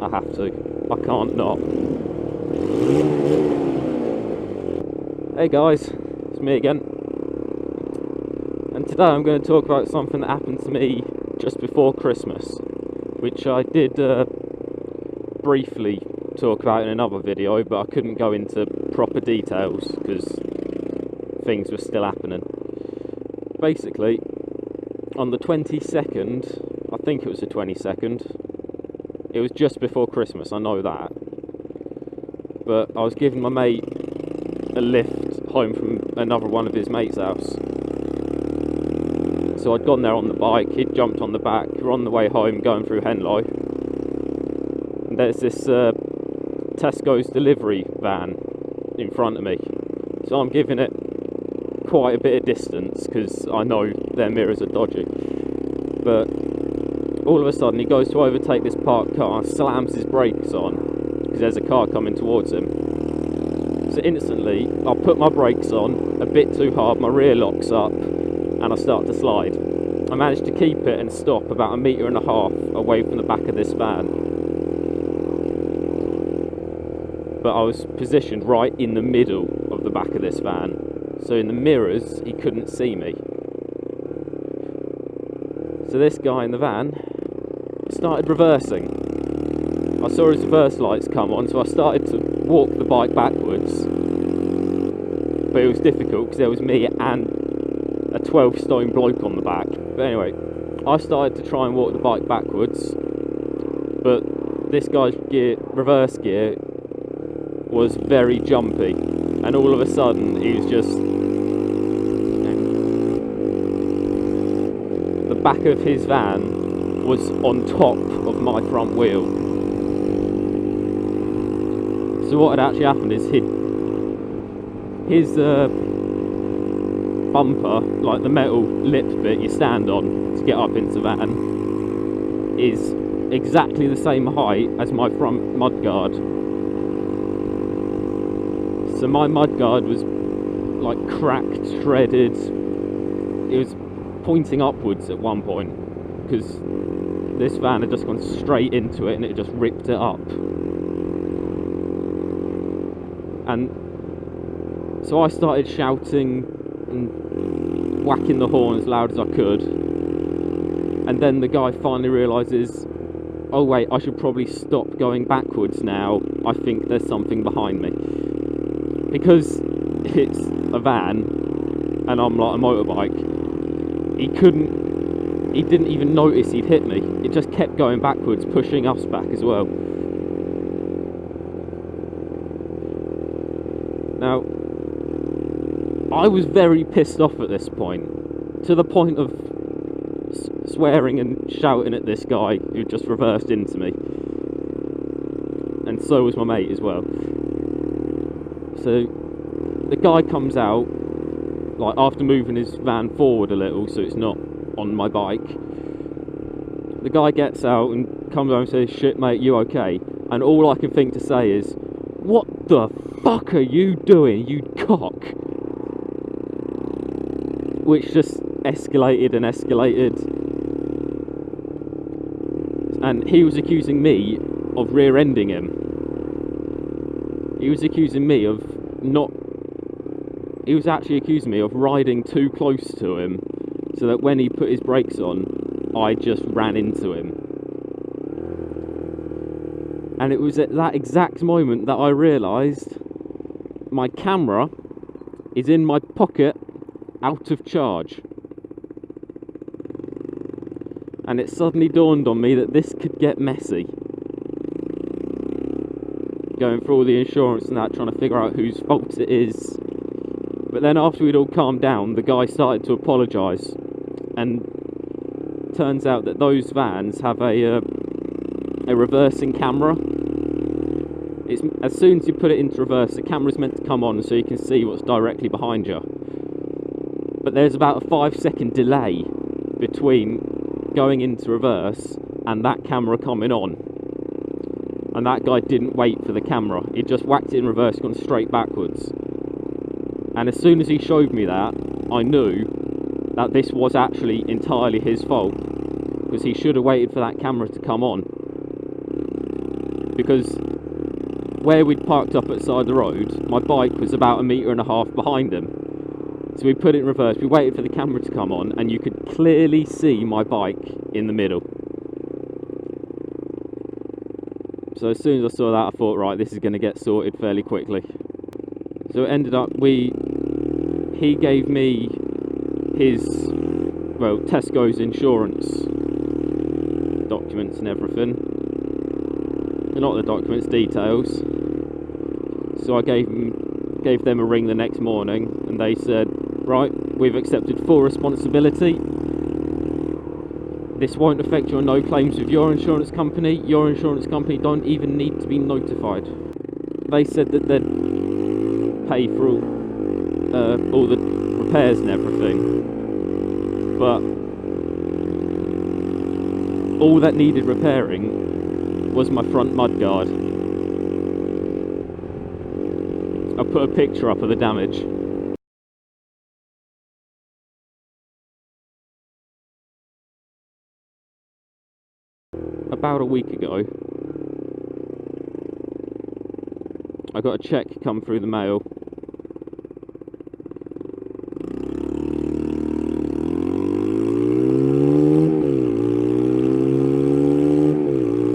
I have to. I can't not. Hey guys, it's me again. And today I'm going to talk about something that happened to me just before Christmas, which I did briefly talk about in another video, but I couldn't go into proper details because things were still happening. Basically, on the 22nd, I think it was the 22nd, it was just before Christmas, I know that, but I was giving my mate a lift home from another one of his mates' house. So I'd gone there on the bike, he'd jumped on the back, we're on the way home going through Henlow, and there's this Tesco's delivery van in front of me. So I'm giving it quite a bit of distance because I know their mirrors are dodgy. But all of a sudden he goes to overtake this parked car and slams his brakes on because there's a car coming towards him. So instantly I put my brakes on a bit too hard, my rear locks up and I start to slide. I managed to keep it and stop about 1.5 meters away from the back of this van. But I was positioned right in the middle of the back of this van. So in the mirrors, he couldn't see me. So this guy in the van started reversing. I saw his reverse lights come on, so I started to walk the bike backwards. But it was difficult because there was me and a 12-stone bloke on the back. But anyway, I started to try and walk the bike backwards. But this guy's reverse gear was very jumpy. And all of a sudden, he was just... the back of his van was on top of my front wheel. So what had actually happened is his bumper, like the metal lip bit you stand on to get up into the van, is exactly the same height as my front mudguard. So my mudguard was like cracked, shredded. It was pointing upwards at one point because this van had just gone straight into it and it just ripped it up. And so I started shouting and whacking the horn as loud as I could. And then the guy finally realises, oh wait, I should probably stop going backwards now. I think there's something behind me. Because it's a van and I'm like a motorbike, he didn't even notice he'd hit me. It just kept going backwards, pushing us back as well. Now, I was very pissed off at this point, to the point of swearing and shouting at this guy who just reversed into me. And so was my mate as well. So the guy comes out, like after moving his van forward a little so it's not on my bike. The guy gets out and comes over and says, "Shit mate, you okay?" And all I can think to say is, "What the fuck are you doing, you cock?" Which just escalated and escalated. And he was accusing me of rear-ending him. He was accusing me of he was actually accusing me of riding too close to him so that when he put his brakes on, I just ran into him. And it was at that exact moment that I realised my camera is in my pocket, out of charge. And it suddenly dawned on me that this could get messy. Going through all the insurance and that, trying to figure out whose fault it is. But then after we'd all calmed down, the guy started to apologise. And turns out that those vans have a reversing camera. It's, as soon as you put it into reverse, the camera's meant to come on so you can see what's directly behind you. But there's about a 5-second delay between going into reverse and that camera coming on. And that guy didn't wait for the camera. He just whacked it in reverse, gone straight backwards. And as soon as he showed me that, I knew that this was actually entirely his fault, because he should have waited for that camera to come on. because where we'd parked up at the side of the road, my bike was about 1.5 meters behind him. So we put it in reverse, we waited for the camera to come on, and you could clearly see my bike in the middle. So as soon as I saw that, I thought, right, this is going to get sorted fairly quickly. So it ended up, he gave me his, well, Tesco's insurance documents and everything. Not the documents, details. So I gave them a ring the next morning, and they said, right, we've accepted full responsibility. This won't affect your no claims with your insurance company. Your insurance company don't even need to be notified. They said that they'd pay for all the repairs and everything, but all that needed repairing was my front mudguard. I put a picture up of the damage. About a week ago, I got a check come through the mail.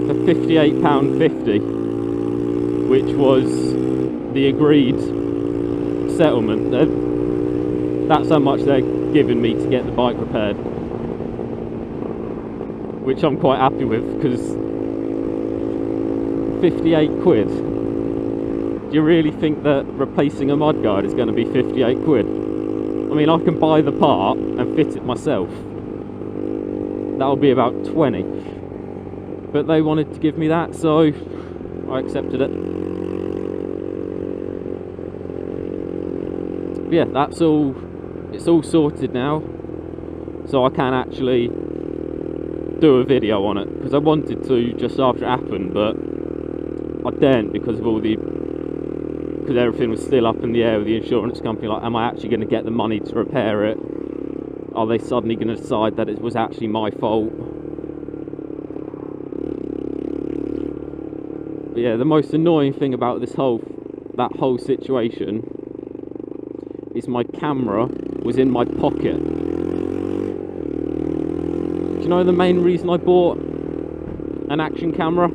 For £58.50, which was the agreed settlement. That's how much they're giving me to get the bike repaired, which I'm quite happy with, because 58 quid. Do you really think that replacing a mudguard is going to be 58 quid? I mean, I can buy the part and fit it myself. That'll be about 20. But they wanted to give me that, so I accepted it. But yeah, that's all. It's all sorted now, so I can actually do a video on it, because I wanted to just after it happened, but I daren't because of because everything was still up in the air with the insurance company. Like, am I actually going to get the money to repair it? Are they suddenly going to decide that it was actually my fault? But yeah, the most annoying thing about that whole situation is my camera was in my pocket. Do you know the main reason I bought an action camera?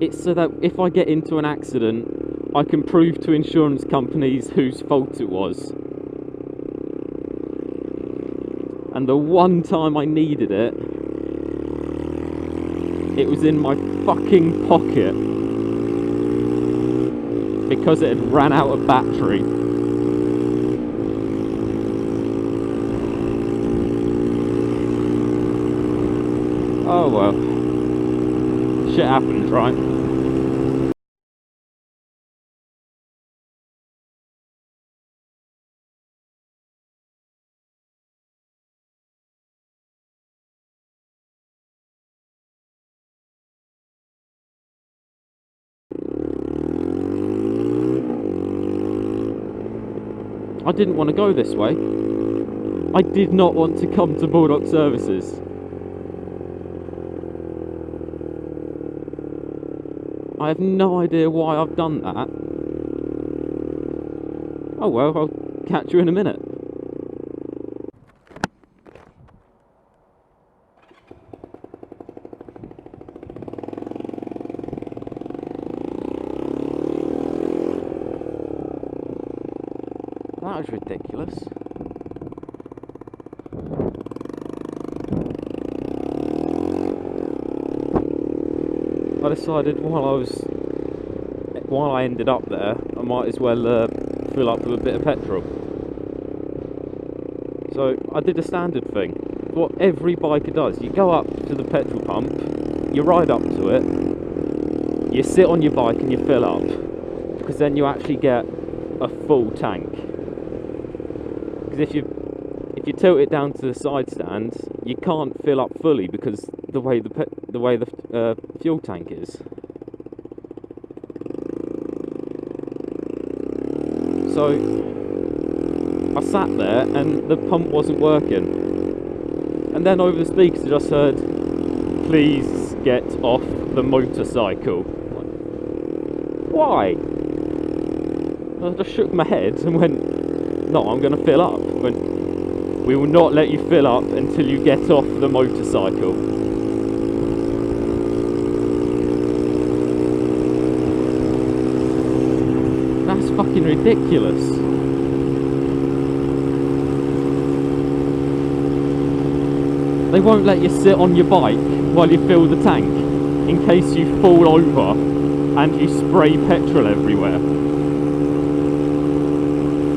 It's so that if I get into an accident, I can prove to insurance companies whose fault it was. And the one time I needed it, it was in my fucking pocket because it had ran out of battery. Oh well, shit happens, right? I didn't want to go this way. I did not want to come to Bulldog Services. I have no idea why I've done that. Oh well, I'll catch you in a minute. That was ridiculous. I decided while I ended up there, I might as well fill up with a bit of petrol. So I did a standard thing, what every biker does. You go up to the petrol pump, you ride up to it, you sit on your bike and you fill up, because then you actually get a full tank. Because if you tilt it down to the side stand, you can't fill up fully because the way the fuel tank is. So I sat there and the pump wasn't working, and then over the speakers I just heard, "Please get off the motorcycle. Why? I just shook my head and went, no, I'm going to fill up. Went, we will not let you fill up until you get off the motorcycle. That's fucking ridiculous. They won't let you sit on your bike while you fill the tank, in case you fall over and you spray petrol everywhere.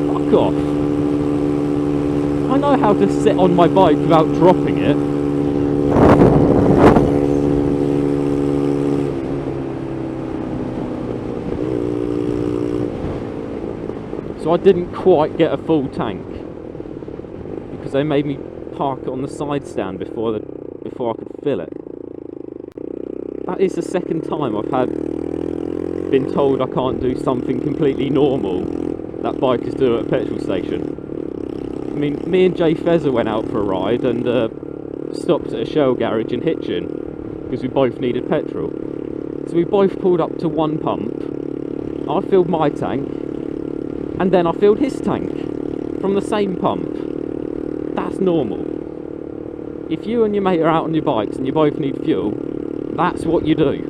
Fuck off. I know how to sit on my bike without dropping it. So I didn't quite get a full tank, because they made me park it on the side stand before I could fill it. That is the second time I've been told I can't do something completely normal that bikers do at a petrol station. I mean, me and Jay Fezzer went out for a ride and stopped at a Shell garage in Hitchin because we both needed petrol. So we both pulled up to one pump. I filled my tank, and then I filled his tank from the same pump. That's normal. If you and your mate are out on your bikes and you both need fuel, that's what you do.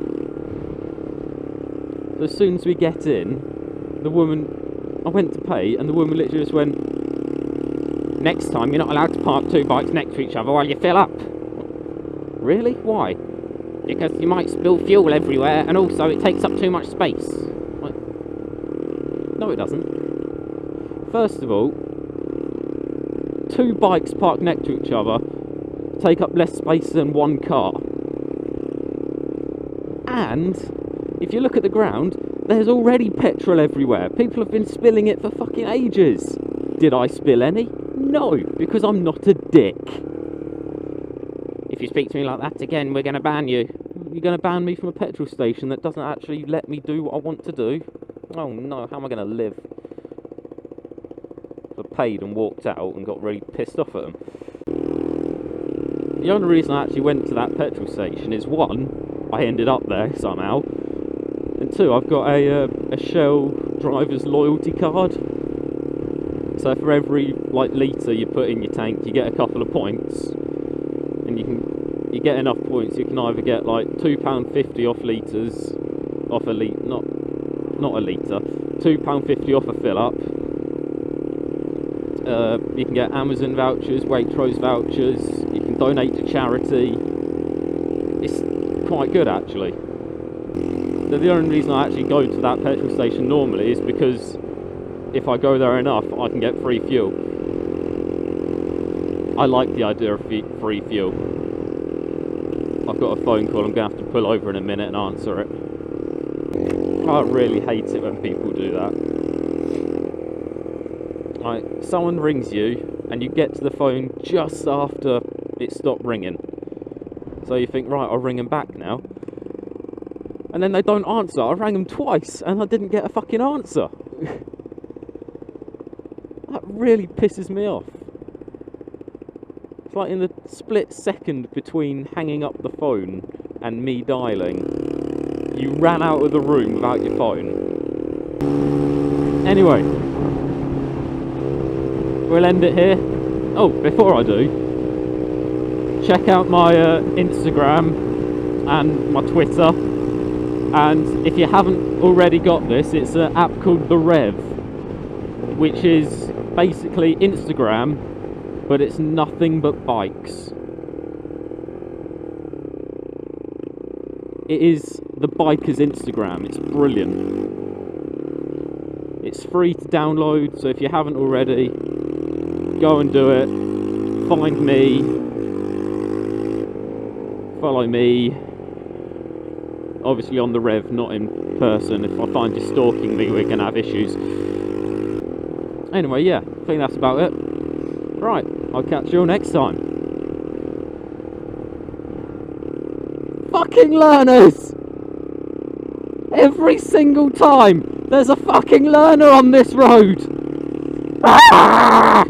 So as soon as we get in, the woman, I went to pay, and the woman literally just went, next time you're not allowed to park two bikes next to each other while you fill up. Really? Why? Because you might spill fuel everywhere, and also it takes up too much space. Like, no, it doesn't. First of all, two bikes parked next to each other take up less space than one car. And if you look at the ground, there's already petrol everywhere. People have been spilling it for fucking ages. Did I spill any? No, because I'm not a dick. If you speak to me like that again, we're going to ban you. You're going to ban me from a petrol station that doesn't actually let me do what I want to do? Oh no, how am I going to live? I paid and walked out and got really pissed off at them. The only reason I actually went to that petrol station is, one, I ended up there somehow, and two, I've got a Shell driver's loyalty card. So for every litre you put in your tank, you get a couple of points, and you get enough points. You can either get like £2.50 off litres, off a litre, not a litre, £2.50 off a fill up. You can get Amazon vouchers, Waitrose vouchers. You can donate to charity. It's quite good actually. So the only reason I actually go to that petrol station normally is because if I go there enough, I can get free fuel. I like the idea of free fuel. I've got a phone call I'm going to have to pull over in a minute and answer it. I really hate it when people do that. Like, someone rings you and you get to the phone just after it stopped ringing. So you think, right, I'll ring them back now. And then they don't answer. I rang them twice and I didn't get a fucking answer. That really pisses me off. It's like in the split second between hanging up the phone and me dialing, you ran out of the room without your phone. Anyway, we'll end it here. Oh, before I do, check out my Instagram and my Twitter. And if you haven't already got this, it's an app called The Rev, which is basically Instagram, but it's nothing but bikes. It is the biker's Instagram. It's brilliant. It's free to download, so if you haven't already, go and do it. Find me. Follow me. Obviously on the Rev, not in person. If I find you stalking me, we're going to have issues. Anyway, yeah, I think that's about it. Right, I'll catch you all next time. Fucking learners! Every single time, there's a fucking learner on this road! Ah!